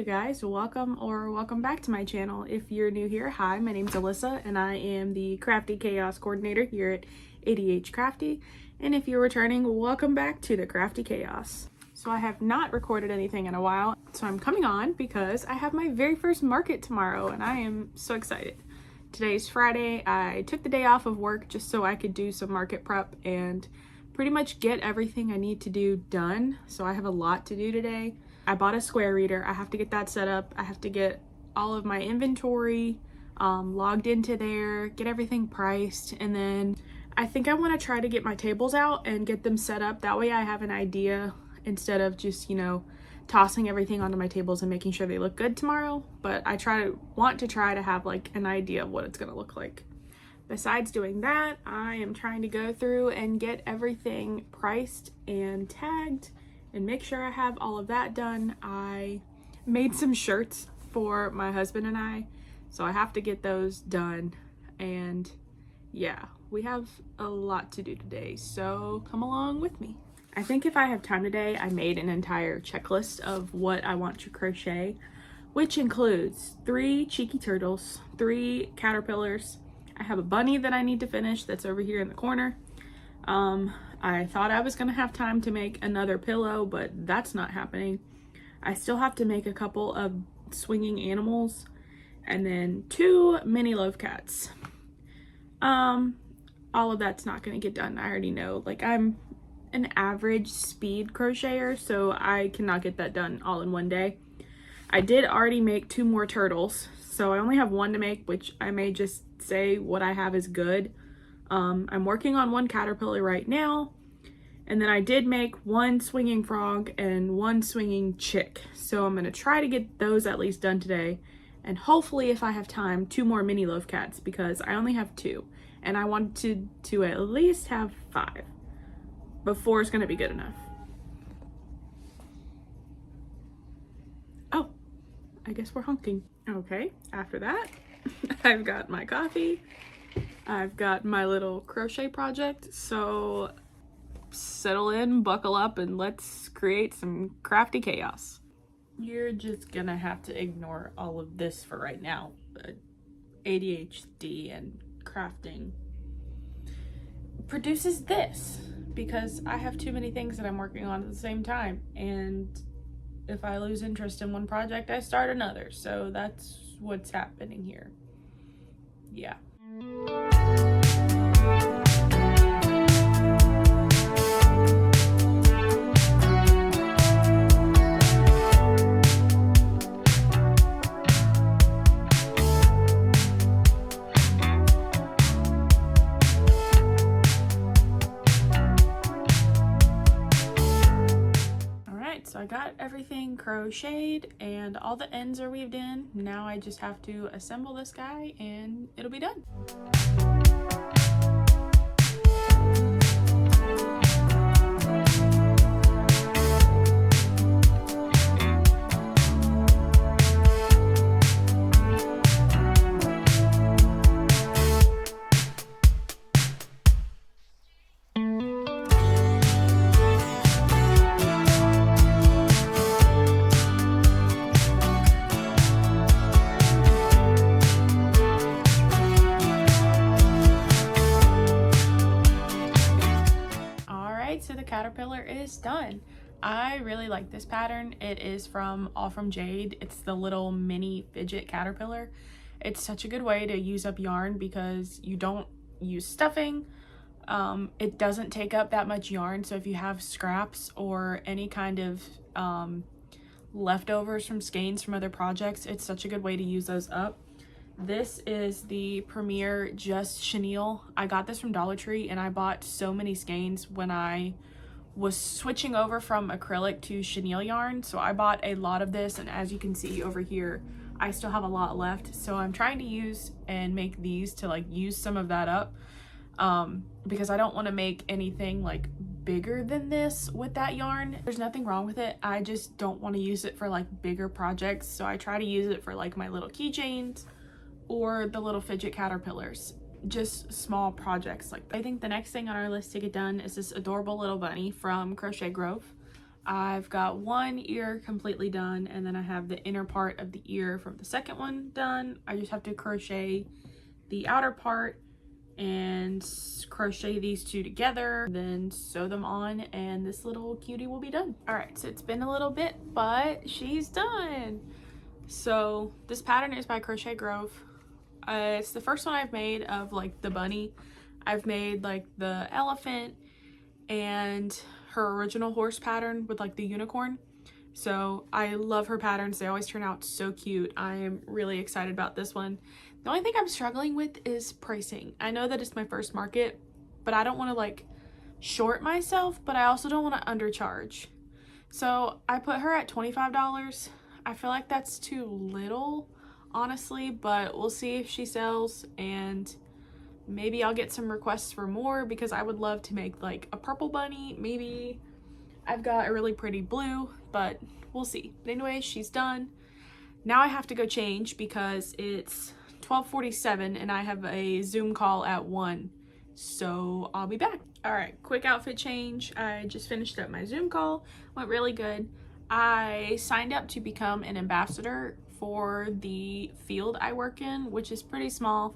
guys, welcome back to my channel. If you're new here, hi, my name's Alyssa and I am the Crafty Chaos Coordinator here at adhcrafty. And if you're returning, welcome back to the Crafty Chaos. So I have not recorded anything in a while, so I'm coming on because I have my very first market tomorrow and I am so excited. Today's Friday. I took the day off of work just so I could do some market prep and pretty much get everything I need to do done. So I have a lot to do today. I bought a square reader. I have to get that set up. I have to get all of my inventory logged into there, get everything priced, and then I think I want to try to get my tables out and get them set up. That way I have an idea instead of just, tossing everything onto my tables and making sure they look good tomorrow. But I want to try to have like an idea of what it's going to look like. Besides doing that, I am trying to go through and get everything priced and tagged and make sure I have all of that done. I made some shirts for my husband and I, so I have to get those done. And yeah, we have a lot to do today, so come along with me. I think if I have time today, I made an entire checklist of what I want to crochet, which includes 3 cheeky turtles, 3 caterpillars. I have a bunny that I need to finish that's over here in the corner. I thought I was gonna have time to make another pillow, but that's not happening. I still have to make a couple of swinging animals and then 2 mini loaf cats. All of that's not gonna get done. I already know, like, I'm an average speed crocheter, so I cannot get that done all in one day. I did already make 2 more turtles, so I only have 1 to make, which I may just say what I have is good. I'm working on 1 caterpillar right now, and then I did make 1 swinging frog and 1 swinging chick, so I'm going to try to get those at least done today, and hopefully if I have time, 2 more mini loaf cats, because I only have 2 and I wanted to at least have 5, but 4 is going to be good enough. Oh, I guess we're hunking. Okay, after that I've got my coffee, I've got my little crochet project, so settle in, buckle up, and let's create some crafty chaos. You're just gonna have to ignore all of this for right now. ADHD and crafting produces this because I have too many things that I'm working on at the same time, and if I lose interest in one project, I start another, so that's what's happening here. Yeah. So I got everything crocheted and all the ends are weaved in. Now I just have to assemble this guy and it'll be done. So the caterpillar is done. I really like this pattern. It is from All From Jade. It's the little mini fidget caterpillar. It's such a good way to use up yarn because you don't use stuffing. It doesn't take up that much yarn, so if you have scraps or any kind of leftovers from skeins from other projects, it's such a good way to use those up. This is the Premier Just Chenille. I got this from Dollar Tree and I bought so many skeins when I was switching over from acrylic to chenille yarn. So I bought a lot of this, and as you can see over here, I still have a lot left. So I'm trying to use and make these to like use some of that up because I don't want to make anything like bigger than this with that yarn. There's nothing wrong with it. I just don't want to use it for like bigger projects. So I try to use it for like my little keychains or the little fidget caterpillars, just small projects like that. I think the next thing on our list to get done is this adorable little bunny from Crochet Grove. I've got one ear completely done, and then I have the inner part of the ear from the second one done. I just have to crochet the outer part and crochet these two together, then sew them on, and this little cutie will be done. All right, so it's been a little bit, but she's done. So this pattern is by Crochet Grove. It's the first one I've made of like the bunny. I've made like the elephant and her original horse pattern with like the unicorn. So I love her patterns. They always turn out so cute. I am really excited about this one. The only thing I'm struggling with is pricing. I know that it's my first market, but I don't want to like short myself, but I also don't want to undercharge. So I put her at $25. I feel like that's too little, honestly, but we'll see if she sells, and maybe I'll get some requests for more because I would love to make like a purple bunny. Maybe I've got a really pretty blue, but we'll see. But anyway, she's done. Now I have to go change because it's 12:47 and I have a Zoom call at 1. So I'll be back. All right, quick outfit change. I just finished up my Zoom call. Went really good. I signed up to become an ambassador for the field I work in, which is pretty small.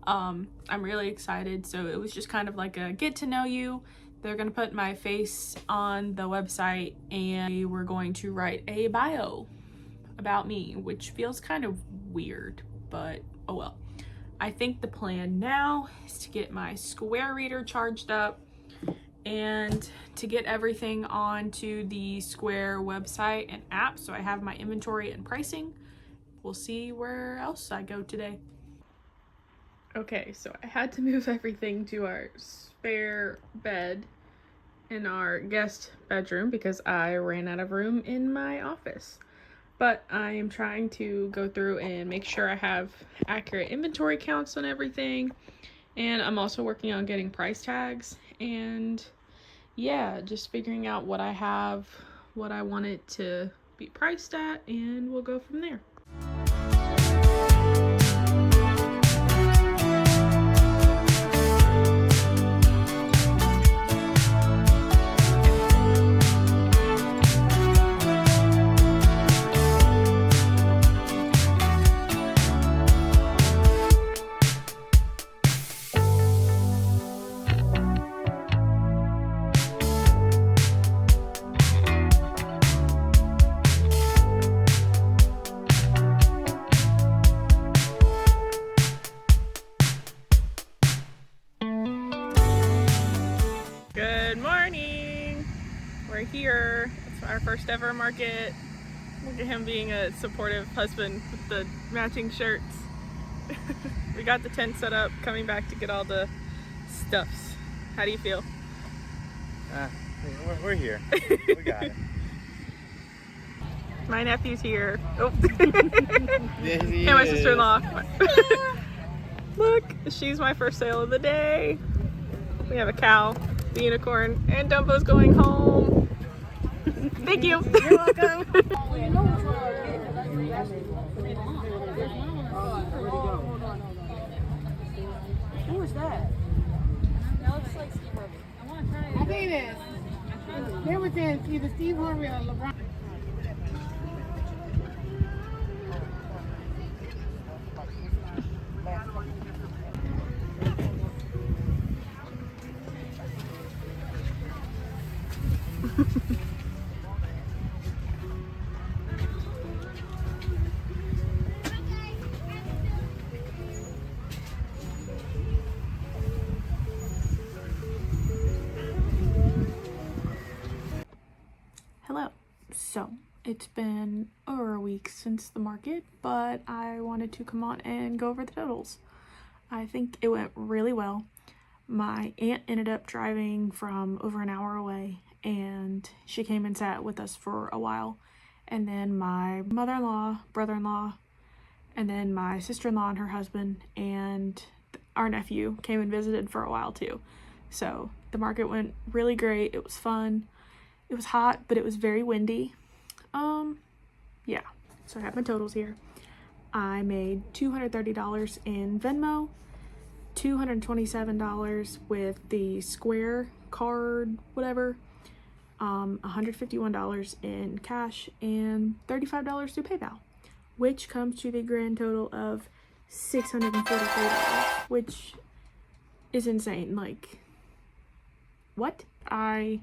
I'm really excited. So it was just kind of like a get to know you. They're gonna put my face on the website and we're going to write a bio about me, which feels kind of weird, but oh well. I think the plan now is to get my Square Reader charged up and to get everything onto the Square website and app so I have my inventory and pricing. We'll see where else I go today. Okay, so I had to move everything to our spare bed in our guest bedroom because I ran out of room in my office. But I am trying to go through and make sure I have accurate inventory counts on everything. And I'm also working on getting price tags. And yeah, just figuring out what I have, what I want it to be priced at, and we'll go from there. Good morning. We're here. It's our first ever market. Look at him being a supportive husband with the matching shirts. We got the tent set up, coming back to get all the stuffs. How do you feel? We're here. We got it. My nephew's here. Oh. Yes, he And my is. sister-in-law. Look, she's my first sale of the day. We have a cow, the unicorn, and Dumbo's going home. Thank you. You're welcome. Who is that? That looks like Steve Harvey. I want to try it. I think it is. They were saying either Steve Harvey or LeBron. Hello. So, it's been over a week since the market, but I wanted to come on and go over the totals. I think it went really well. My aunt ended up driving from over an hour away, and she came and sat with us for a while. And then my mother-in-law, brother-in-law, and then my sister-in-law and her husband and our nephew came and visited for a while too. So the market went really great. It was fun. It was hot, but it was very windy. Yeah, so I have my totals here. I made $230 in Venmo, $227 with the Square card, whatever, $151 in cash and $35 through PayPal, which comes to the grand total of $644, which is insane. Like, what? I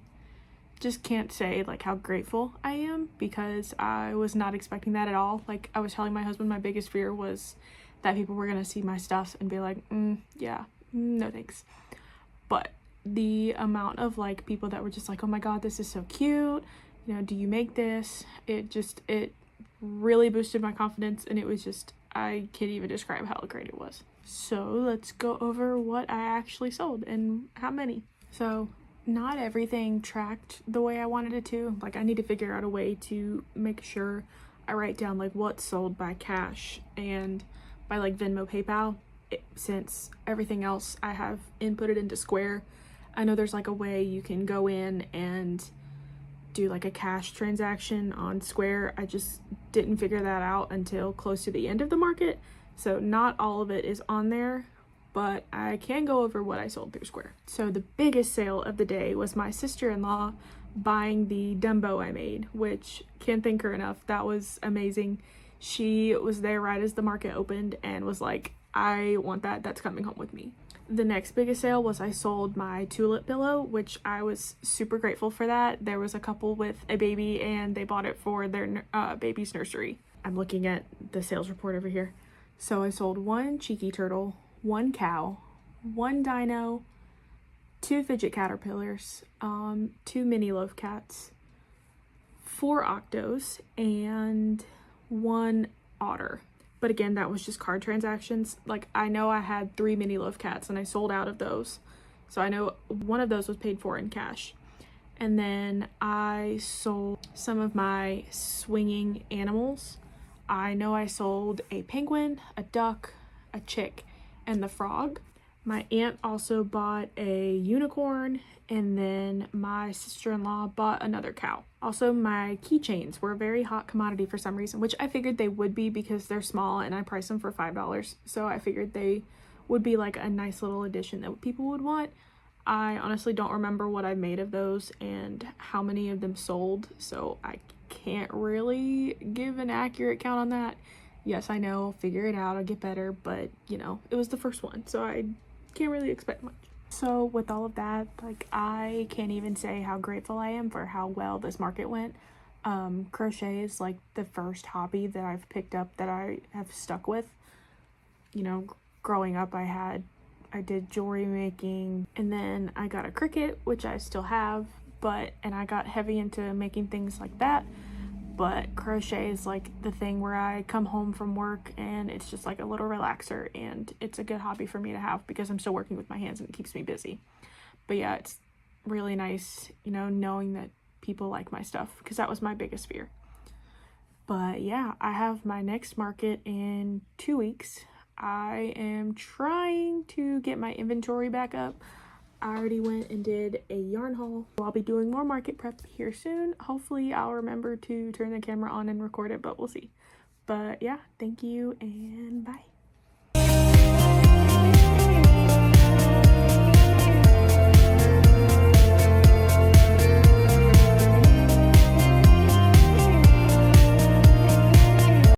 just can't say like how grateful I am, because I was not expecting that at all. Like, I was telling my husband my biggest fear was that people were gonna see my stuff and be like, yeah, no thanks. But the amount of like people that were just like, oh my god, this is so cute, you know, do you make this? It really boosted my confidence, and it was just, I can't even describe how great it was. So let's go over what I actually sold and how many. So not everything tracked the way I wanted it to. Like, I need to figure out a way to make sure I write down like what's sold by cash and by like Venmo, PayPal, since everything else I have inputted into Square. I know there's like a way you can go in and do like a cash transaction on Square. I just didn't figure that out until close to the end of the market. So not all of it is on there, but I can go over what I sold through Square. So the biggest sale of the day was my sister-in-law buying the Dumbo I made, which can't thank her enough. That was amazing. She was there right as the market opened and was like, I want that, that's coming home with me. The next biggest sale was I sold my tulip pillow, which I was super grateful for that. There was a couple with a baby and they bought it for their baby's nursery. I'm looking at the sales report over here. So I sold one cheeky turtle, one cow, one dino, 2 fidget caterpillars, 2 mini loaf cats, 4 octos, and 1 otter. But again, that was just card transactions. Like, I know I had 3 mini loaf cats and I sold out of those. So I know one of those was paid for in cash. And then I sold some of my swinging animals. I know I sold a penguin, a duck, a chick, and the frog. My aunt also bought a unicorn, and then my sister-in-law bought another cow. Also, my keychains were a very hot commodity for some reason, which I figured they would be because they're small and I priced them for $5. So I figured they would be like a nice little addition that people would want. I honestly don't remember what I made of those and how many of them sold, so I can't really give an accurate count on that. Yes, I know, I'll figure it out, I'll get better, but you know, it was the first one, so I can't really expect much. So with all of that, like, I can't even say how grateful I am for how well this market went. Crochet is like the first hobby that I've picked up that I have stuck with. You know, growing up I did jewelry making, and then I got a Cricut, which I still have, and I got heavy into making things like that. But crochet is like the thing where I come home from work and it's just like a little relaxer, and it's a good hobby for me to have because I'm still working with my hands and it keeps me busy. But yeah, it's really nice, you know, knowing that people like my stuff, because that was my biggest fear. But yeah, I have my next market in 2 weeks. I am trying to get my inventory back up. I already went and did a yarn haul. I'll be doing more market prep here soon. Hopefully I'll remember to turn the camera on and record it, but we'll see. But yeah, thank you and bye.